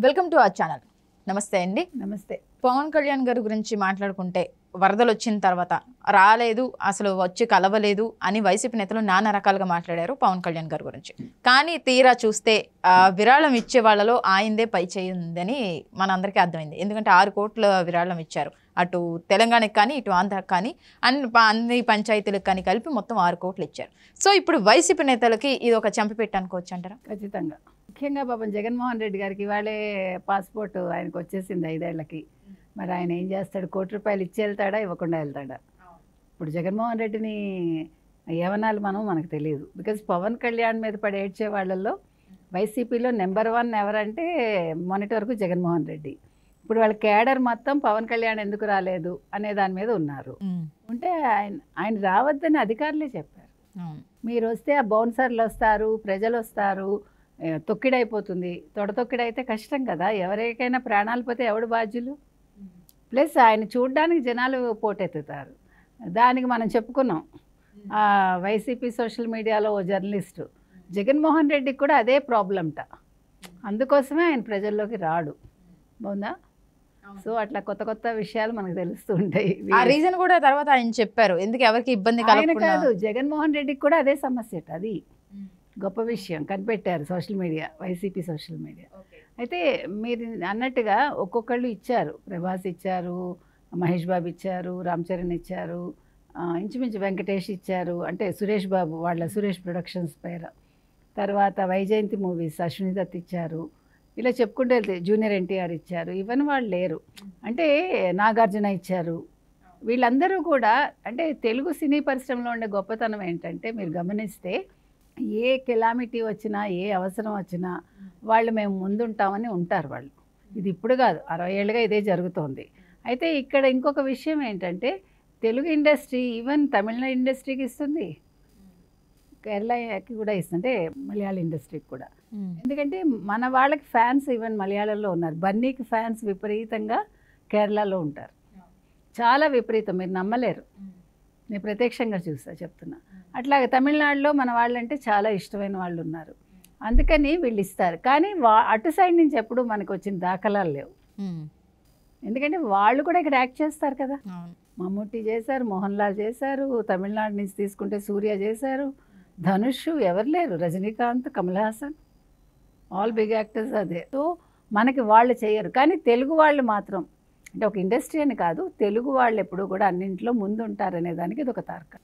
Welcome to our channel. నమస్తే అండి. నమస్తే. పవన్ కళ్యాణ్ గారి గురించి మాట్లాడుకుంటే వరదలు వచ్చిన తర్వాత రాలేదు, అసలు వచ్చి కలవలేదు అని వైసీపీ నేతలు నానా రకాలుగా మాట్లాడారు పవన్ కళ్యాణ్ గారి గురించి. కానీ తీరా చూస్తే విరాళం ఇచ్చే వాళ్ళలో ఆయనదే పై చేయి ఉందని మనందరికీ అర్థమైంది. ఎందుకంటే 6 కోట్ల విరాళం ఇచ్చారు. అటు తెలంగాణకి కానీ ఇటు ఆంధ్రాకి కానీ అన్ని పంచాయతీలకు కానీ కలిపి మొత్తం 6 కోట్లు ఇచ్చారు. సో ఇప్పుడు వైసీపీ నేతలకి ఇది ఒక చెంపపెట్టు అనుకోవచ్చు అంటారా? ఖచ్చితంగా. ముఖ్యంగా పాపం జగన్మోహన్ రెడ్డి గారికి ఇవాళే పాస్పోర్ట్ ఆయనకు వచ్చేసింది 5 ఏళ్లకి. మరి ఆయన ఏం చేస్తాడు? ₹1 కోటి ఇచ్చి వెళ్తాడా, ఇవ్వకుండా వెళ్తాడా? ఇప్పుడు జగన్మోహన్ రెడ్డిని ఏమనాలి మనకు తెలియదు. బికాజ్ పవన్ కళ్యాణ్ మీద పడి ఏడ్చే వాళ్ళల్లో వైసీపీలో నెంబర్ 1 ఎవరంటే మొన్నటి వరకు జగన్మోహన్ రెడ్డి. ఇప్పుడు వాళ్ళ కేడర్ మొత్తం పవన్ కళ్యాణ్ ఎందుకు రాలేదు అనే దాని మీద ఉన్నారు. ఉంటే ఆయన రావద్దని అధికారులే చెప్పారు. మీరు వస్తే ఆ బౌన్సర్లు వస్తారు, ప్రజలు వస్తారు, తొక్కిడైపోతుంది. తొక్కిడైతే కష్టం కదా. ఎవరికైనా ప్రాణాలు పోతే ఎవడు బాధ్యులు? ప్లస్ ఆయన చూడడానికి జనాలు పోటెత్తుతారు. దానికి మనం చెప్పుకున్నాం. వైసీపీ సోషల్ మీడియాలో ఓ జర్నలిస్టు జగన్మోహన్ రెడ్డికి కూడా అదే ప్రాబ్లంట. అందుకోసమే ఆయన ప్రజల్లోకి రాడు. బాగుందా? సో అట్లా కొత్త కొత్త విషయాలు మనకు తెలుస్తూ ఉంటాయి. ఆ రీజన్ కూడా తర్వాత ఆయన చెప్పారు, ఎందుకు ఎవరికి ఇబ్బంది కాదు, జగన్మోహన్ రెడ్డికి కూడా అదే సమస్య. అది గొప్ప విషయం కనిపెట్టారు social media, YCP social media. అయితే మీరు అన్నట్టుగా ఒక్కొక్కళ్ళు ఇచ్చారు. ప్రభాస్ ఇచ్చారు, మహేష్ బాబు ఇచ్చారు, రామ్ చరణ్ ఇచ్చారు, ఇంచుమించు వెంకటేష్ ఇచ్చారు, అంటే సురేష్ బాబు వాళ్ళ సురేష్ ప్రొడక్షన్స్ పేరు. తర్వాత వైజయంతి మూవీస్ అశ్విని దత్ ఇచ్చారు. ఇలా చెప్పుకుంటూ వెళ్తే జూనియర్ ఎన్టీఆర్ ఇచ్చారు. ఇవన్నీ వాళ్ళు లేరు. అంటే నాగార్జున ఇచ్చారు. వీళ్ళందరూ కూడా అంటే తెలుగు సినీ పరిశ్రమలో ఉండే గొప్పతనం ఏంటంటే మీరు గమనిస్తే ఏ కెలామిటీ వచ్చినా, ఏ అవసరం వచ్చినా వాళ్ళు మేము ముందుంటామని ఉంటారు వాళ్ళు. ఇది ఇప్పుడు కాదు, 60 ఏళ్ళుగా ఇదే జరుగుతోంది. అయితే ఇక్కడ ఇంకొక విషయం ఏంటంటే తెలుగు ఇండస్ట్రీ ఈవెన్ తమిళ ఇండస్ట్రీకి ఇస్తుంది, కేరళకి కూడా ఇస్తుంది, అంటే మలయాళ ఇండస్ట్రీకి కూడా. ఎందుకంటే మన వాళ్ళకి ఫ్యాన్స్ ఈవెన్ మలయాళంలో ఉన్నారు. బన్నీకి ఫ్యాన్స్ విపరీతంగా కేరళలో ఉంటారు, చాలా విపరీతం, మీరు నమ్మలేరు. నేను ప్రత్యక్షంగా చెప్తున్నా. అట్లాగే తమిళనాడులో మన వాళ్ళంటే చాలా ఇష్టమైన వాళ్ళు ఉన్నారు. అందుకని వీళ్ళు ఇస్తారు. కానీ అటు సైడ్ నుంచి ఎప్పుడు మనకు వచ్చిన దాఖలాలు లేవు. ఎందుకంటే వాళ్ళు కూడా ఇక్కడ యాక్ట్ చేస్తారు కదా. మమ్ముట్టి చేశారు, మోహన్ లాల్ చేశారు, తమిళనాడు నుంచి తీసుకుంటే సూర్య చేశారు, ధనుష్, ఎవరు లేరు, Rajinikanth, Kamal Haasan, all big actors అదే. సో మనకి వాళ్ళు చేయరు. కానీ తెలుగు వాళ్ళు మాత్రం, అంటే ఒక ఇండస్ట్రీ అని కాదు, తెలుగు వాళ్ళు ఎప్పుడు కూడా అన్నింటిలో ముందు ఉంటారనే దానికి ఇది ఒక తార్కం.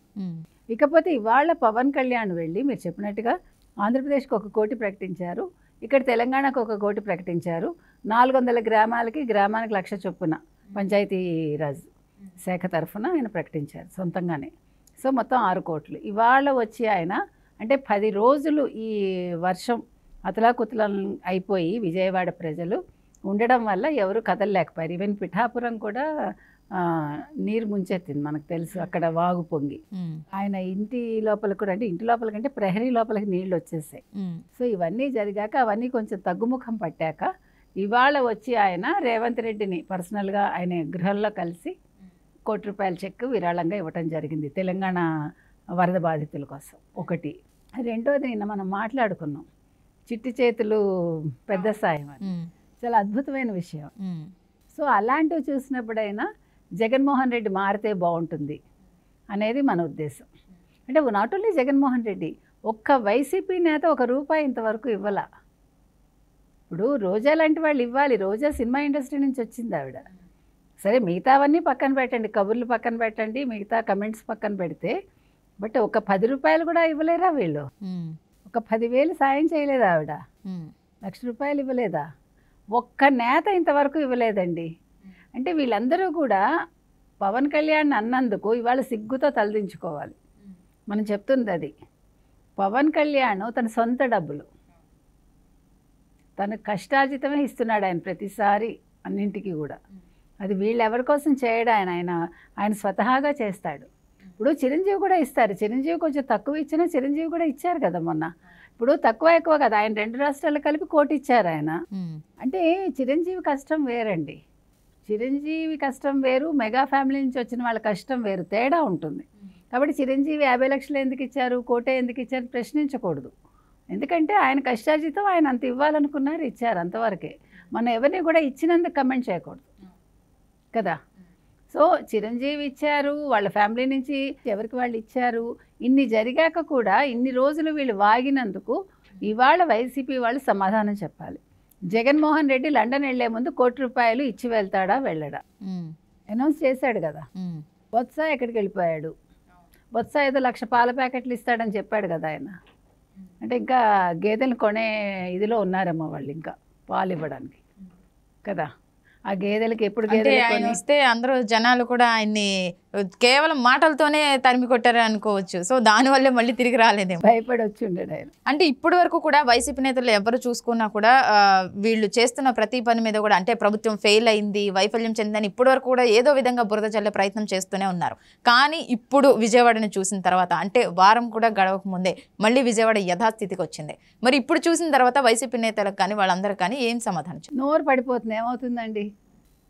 ఇకపోతే ఇవాళ పవన్ కళ్యాణ్ వెళ్ళి మీరు చెప్పినట్టుగా ఆంధ్రప్రదేశ్కి 1 కోటి ప్రకటించారు, ఇక్కడ తెలంగాణకు 1 కోటి ప్రకటించారు, 400 గ్రామాలకి గ్రామానికి 1,00,000 చొప్పున పంచాయతీరాజ్ శాఖ తరఫున ఆయన ప్రకటించారు సొంతంగానే. సో మొత్తం 6 కోట్లు ఇవాళ వచ్చి ఆయన, అంటే 10 రోజులు ఈ వర్షం అతలాకుతలం అయిపోయి విజయవాడ ప్రజలు ఉండడం వల్ల ఎవరు కదలలేకపోయారు. ఈవెన్ పిఠాపురం కూడా నీరు ముంచెత్తింది, మనకు తెలుసు, అక్కడ వాగు పొంగి. ఆయన ఇంటి లోపల కూడా, అంటే ఇంటి లోపల కంటే ప్రహరీ లోపలికి నీళ్ళు వచ్చేసాయి. సో ఇవన్నీ జరిగాక అవన్నీ కొంచెం తగ్గుముఖం పట్టాక ఇవాళ వచ్చి ఆయన రేవంత్ రెడ్డిని పర్సనల్గా ఆయన గృహంలో కలిసి ₹1 కోటి చెక్ విరాళంగా ఇవ్వటం జరిగింది తెలంగాణ వరద బాధితుల కోసం. ఒకటి. రెండోది నిన్న మనం మాట్లాడుకున్నాం, చిట్టి చేతులు పెద్ద సాయం అని. చాలా అద్భుతమైన విషయం. సో అలాంటివి చూసినప్పుడైనా జగన్మోహన్ రెడ్డి మారితే బాగుంటుంది అనేది మన ఉద్దేశం. అంటే నాట్ ఓన్లీ జగన్మోహన్ రెడ్డి, ఒక్క వైసీపీ నేత ₹1 ఇంతవరకు ఇవ్వాల. ఇప్పుడు రోజా లాంటి వాళ్ళు ఇవ్వాలి. రోజా సినిమా ఇండస్ట్రీ నుంచి వచ్చింది ఆవిడ. సరే మిగతావన్నీ పక్కన పెట్టండి, కబుర్లు పక్కన పెట్టండి, మిగతా కమెంట్స్ పక్కన పెడితే, బట్ ఒక ₹10 కూడా ఇవ్వలేరా వీళ్ళు? ఒక 10,000 సాయం చేయలేదా ఆవిడ? ₹1,00,000 ఇవ్వలేదా? ఒక్క నేత ఇంతవరకు ఇవ్వలేదండి. అంటే వీళ్ళందరూ కూడా పవన్ కళ్యాణ్ అన్నందుకు ఇవాళ సిగ్గుతో తలదించుకోవాలి. మనం చెప్తుంది అది. పవన్ కళ్యాణ్ తన సొంత డబ్బులు, తన కష్టార్జితమే ఇస్తున్నాడు ఆయన ప్రతిసారి అన్నింటికి కూడా. అది వీళ్ళు ఎవరి కోసం చేయడు ఆయన స్వతహాగా చేస్తాడు. ఇప్పుడు చిరంజీవి కూడా ఇస్తారు. చిరంజీవి కొంచెం తక్కువ ఇచ్చినా చిరంజీవి కూడా ఇచ్చారు కదా మొన్న. ఇప్పుడు తక్కువ ఎక్కువ కదా, ఆయన 2 రాష్ట్రాలు కలిపి ₹1 కోటి ఇచ్చారు ఆయన. అంటే చిరంజీవి కష్టం వేరండి. చిరంజీవి కష్టం వేరు, మెగా ఫ్యామిలీ నుంచి వచ్చిన వాళ్ళ కష్టం వేరు, తేడా ఉంటుంది. కాబట్టి చిరంజీవి 50 లక్షలు ఎందుకు ఇచ్చారు, ₹1 కోటి ఎందుకు ఇచ్చారు ప్రశ్నించకూడదు. ఎందుకంటే ఆయన కష్టార్జితం ఆయన అంత ఇవ్వాలనుకున్నారు, ఇచ్చారు, అంతవరకే. మనం ఎవరిని కూడా ఇచ్చినందుకు కమెంట్ చేయకూడదు కదా. సో చిరంజీవి ఇచ్చారు, వాళ్ళ ఫ్యామిలీ నుంచి ఎవరికి వాళ్ళు ఇచ్చారు, ఇన్ని జరిగాక కూడా ఇన్ని రోజులు వీళ్ళు వాగినందుకు ఇవాళ వైసీపీ వాళ్ళు సమాధానం చెప్పాలి. జగన్మోహన్ రెడ్డి లండన్ వెళ్లే ముందు ₹1 కోటి ఇచ్చి వెళ్తాడా వెళ్ళడా అనౌన్స్ చేశాడు కదా. బొత్స ఎక్కడికి వెళ్ళిపోయాడు, బొత్స ఏదో 1,00,000 పాల ప్యాకెట్లు ఇస్తాడని చెప్పాడు కదా ఆయన. అంటే ఇంకా గేదెలు కొనే ఇదిలో ఉన్నారమ్మా వాళ్ళు, ఇంకా పాలు ఇవ్వడానికి కదా. ఆ గేదెలకి ఎప్పుడు ఆయన వస్తే అందరూ జనాలు కూడా ఆయన్ని కేవలం మాటలతోనే తరిమి కొట్టారు అనుకోవచ్చు. సో దానివల్లే మళ్ళీ తిరిగి రాలేదేమో, భయపడి వచ్చి ఉండడు ఆయన. అంటే ఇప్పటి వరకు కూడా వైసీపీ నేతలు ఎవరు చూసుకున్నా కూడా వీళ్ళు చేస్తున్న ప్రతి పని మీద కూడా అంటే ప్రభుత్వం ఫెయిల్ అయింది, వైఫల్యం చెందని ఇప్పటి వరకు కూడా ఏదో విధంగా బురద చల్లే ప్రయత్నం చేస్తూనే ఉన్నారు. కానీ ఇప్పుడు విజయవాడని చూసిన తర్వాత అంటే వారం కూడా గడవక ముందే మళ్ళీ విజయవాడ యథాస్థితికి వచ్చింది. మరి ఇప్పుడు చూసిన తర్వాత వైసీపీ నేతలకు కానీ వాళ్ళందరూ కానీ ఏం సమాధానం? నోరు పడిపోతుంది. ఏమవుతుందండి,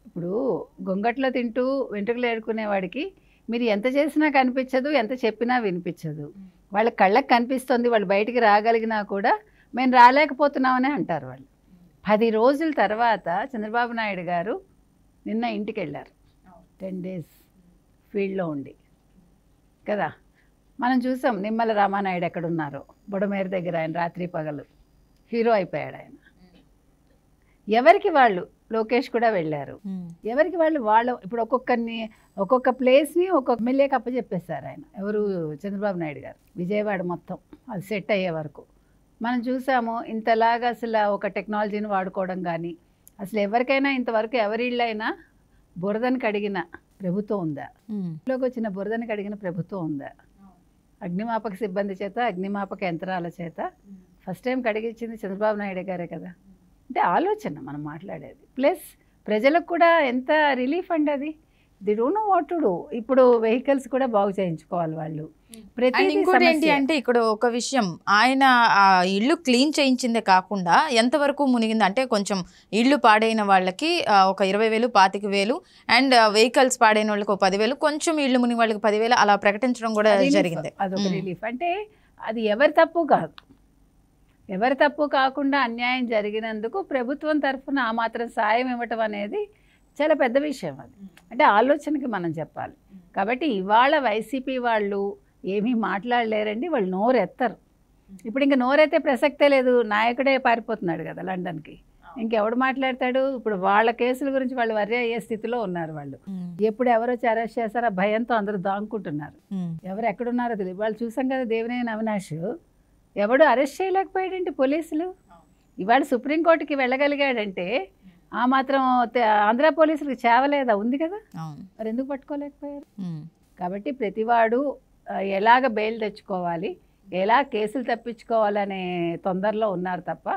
ఇప్పుడు గొంగట్లో తింటూ వెంట్రుకలు ఏడుకునేవాడికి మీరు ఎంత చేసినా కనిపించదు, ఎంత చెప్పినా వినిపించదు. వాళ్ళ కళ్ళకి కనిపిస్తుంది, వాళ్ళు బయటికి రాగలిగినా కూడా మేము రాలేకపోతున్నామనే అంటారు వాళ్ళు. 10 రోజుల తర్వాత చంద్రబాబు నాయుడు గారు నిన్న ఇంటికి వెళ్ళారు, 10 days ఫీల్డ్లో ఉండి కదా. మనం చూసాం నిమ్మల రామానాయుడు ఎక్కడున్నారో, బుడమేరు దగ్గర ఆయన రాత్రి పగలు హీరో అయిపోయాడు ఆయన. ఎవరికి వాళ్ళు, లోకేష్ కూడా వెళ్ళారు, ఎవరికి వాళ్ళు ఇప్పుడు ఒక్కొక్క ప్లేస్ని ఒక్కొక్క ఎమ్మెల్యేకి అప్పచెప్పేశారు ఆయన. ఎవరు, చంద్రబాబు నాయుడు గారు. విజయవాడ మొత్తం అది సెట్ అయ్యే వరకు మనం చూసాము. ఇంతలాగా అసలు ఒక టెక్నాలజీని వాడుకోవడం కానీ, అసలు ఎవరికైనా ఇంతవరకు ఎవరిళ్ళైనా బురదని కడిగిన ప్రభుత్వం ఉందా? ఇంట్లోకి వచ్చిన బురదని కడిగిన ప్రభుత్వం ఉందా? అగ్నిమాపక సిబ్బంది చేత, అగ్నిమాపక యంత్రాల చేత ఫస్ట్ టైం కడిగించింది చంద్రబాబు నాయుడు గారే కదా. అంటే ఆలోచన మనం మాట్లాడేది. ప్లస్ ప్రజలకు కూడా ఎంత రిలీఫ్ అండి అది. They don't know what to do. ఇప్పుడు వెహికల్స్ కూడా బాగు చేయించుకోవాలి వాళ్ళు. ఇంకోటి ఏంటి అంటే ఇక్కడ ఒక విషయం, ఆయన ఆ ఇల్లు క్లీన్ చేయించిందే కాకుండా ఎంతవరకు మునిగింది అంటే కొంచెం ఇల్లు పాడైన వాళ్ళకి ఒక 20,000, 25,000 అండ్ వెహికల్స్ పాడైన వాళ్ళకి 10,000, కొంచెం ఇల్లు మునిగి వాళ్ళకి 10,000 అలా ప్రకటించడం కూడా జరిగింది. అదొక రిలీఫ్. అంటే అది ఎవరి తప్పు కాదు, ఎవరి తప్పు కాకుండా అన్యాయం జరిగినందుకు ప్రభుత్వం తరఫున ఆ మాత్రం సాయం ఇవ్వటం అనేది చాలా పెద్ద విషయం. అది అంటే ఆలోచనకి మనం చెప్పాలి. కాబట్టి ఇవాళ వైసీపీ వాళ్ళు ఏమీ మాట్లాడలేరండి, వాళ్ళు నోరెత్తరు. ఇప్పుడు ఇంకా నోరైతే ప్రసక్తే లేదు, నాయకుడే పారిపోతున్నాడు కదా లండన్కి, ఇంకెవడు మాట్లాడతాడు? ఇప్పుడు వాళ్ళ కేసుల గురించి వాళ్ళు వర్రీ అయ్యే స్థితిలో ఉన్నారు వాళ్ళు. ఎప్పుడు ఎవరో అరెస్ట్ చేస్తారో భయంతో అందరూ దాంకుంటున్నారు, ఎవరు ఎక్కడున్నారో తెలియదు. వాళ్ళు చూసాం కదా దేవినేని అవినాష్, ఎవడు అరెస్ట్ చేయలేకపోయాడంటే పోలీసులు. ఇవాళ సుప్రీంకోర్టుకి వెళ్ళగలిగాడంటే ఆ మాత్రం ఆంధ్ర పోలీసులకు చేవలేదా? ఉంది కదా, మరి ఎందుకు పట్టుకోలేకపోయారు? కాబట్టి ప్రతివాడు ఎలాగ బెయిల్ తెచ్చుకోవాలి, ఎలా కేసులు తప్పించుకోవాలనే తొందరలో ఉన్నారు తప్ప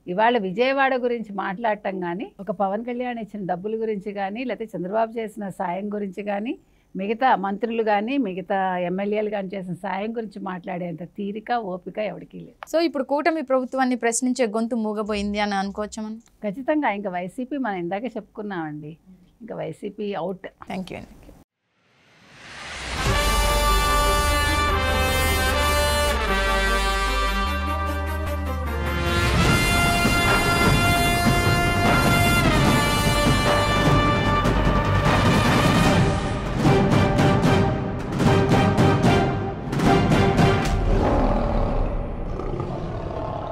ఇవాళ విజయవాడ గురించి మాట్లాడటం కానీ, ఒక పవన్ కళ్యాణ్ ఇచ్చిన డబ్బుల గురించి కానీ, లేకపోతే చంద్రబాబు చేసిన సాయం గురించి కానీ, మిగతా మంత్రులు కానీ మిగతా ఎమ్మెల్యేలు కానీ చేసిన సాయం గురించి మాట్లాడేంత తీరిక ఓపిక ఎవరికి లేదు. సో ఇప్పుడు కూటమి ప్రభుత్వాన్ని ప్రశ్నించే గొంతు మూగబోయింది అని అనుకోవచ్చా మనం? ఖచ్చితంగా. ఇంకా వైసీపీ మనం ఇందాక చెప్పుకున్నామండి, ఇంకా వైసీపీ అవుట్. థ్యాంక్ యూ అండి.